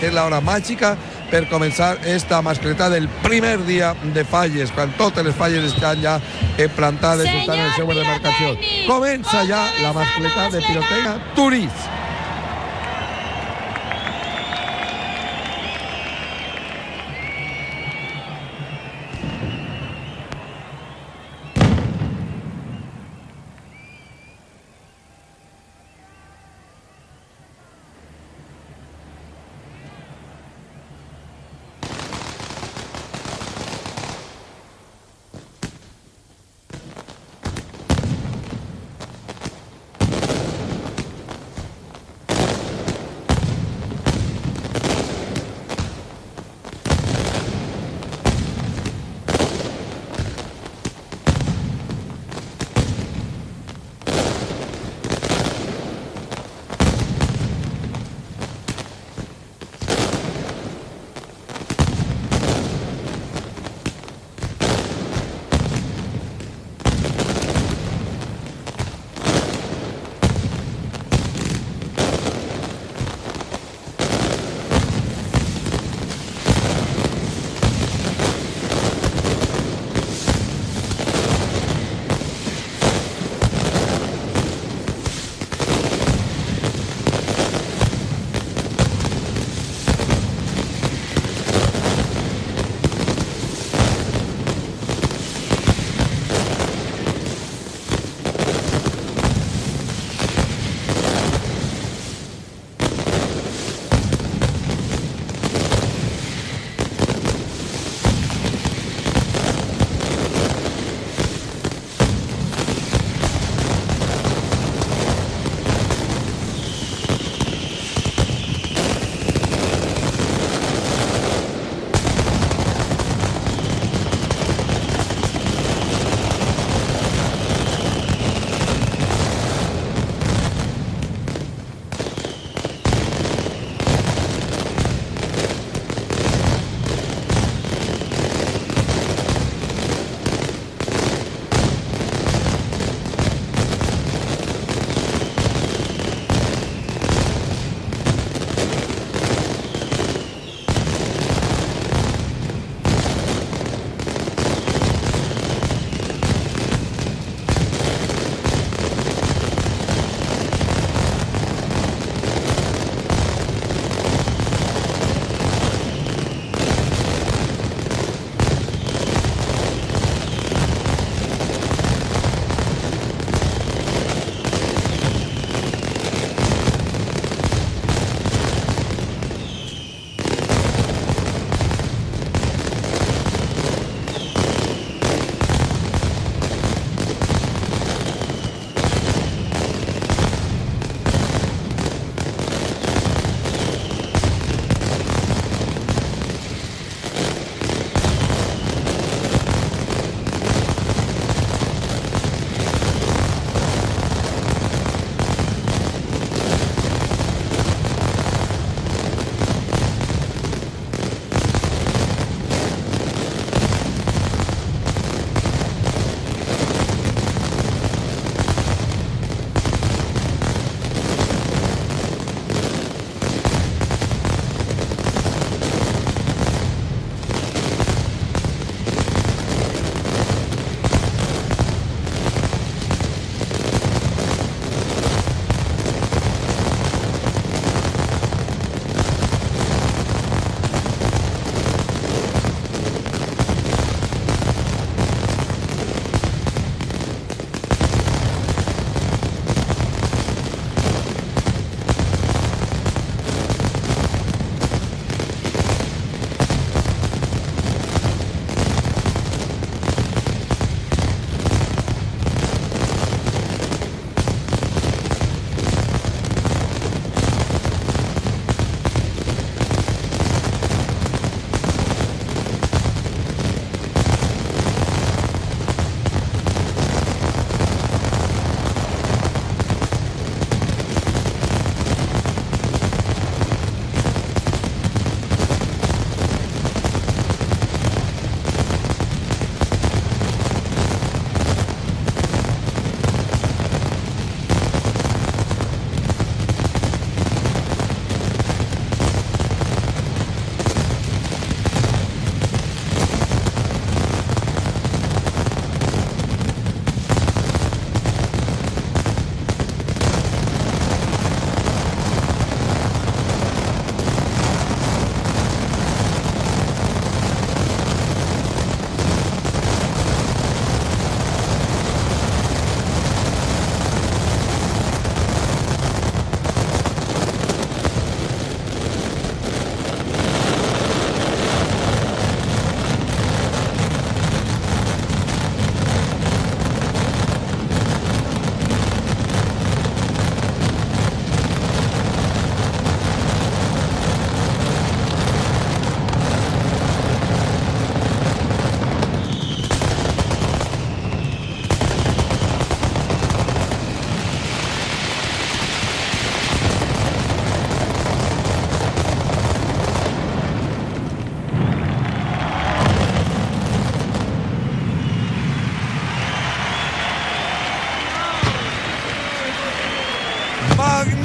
és l'hora màgica per començar esta mascletà del primer dia de falles, quan totes les falles estan ja plantades, estan en el seu demarcació. Comença ja la mascletà de pirotecnia Turís.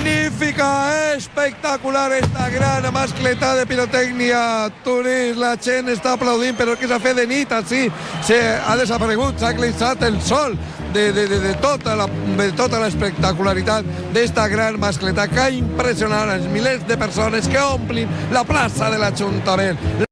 magnífica, espectacular esta gran mascletà de pirotècnia Turís. La gent està aplaudint, però que s'ha fet de nit, així ha desaparegut, s'ha eclipsat el sol de tota l'espectacularitat d'esta gran mascletà que ha impressionat els milers de persones que omplin la plaça de l'Ajuntament.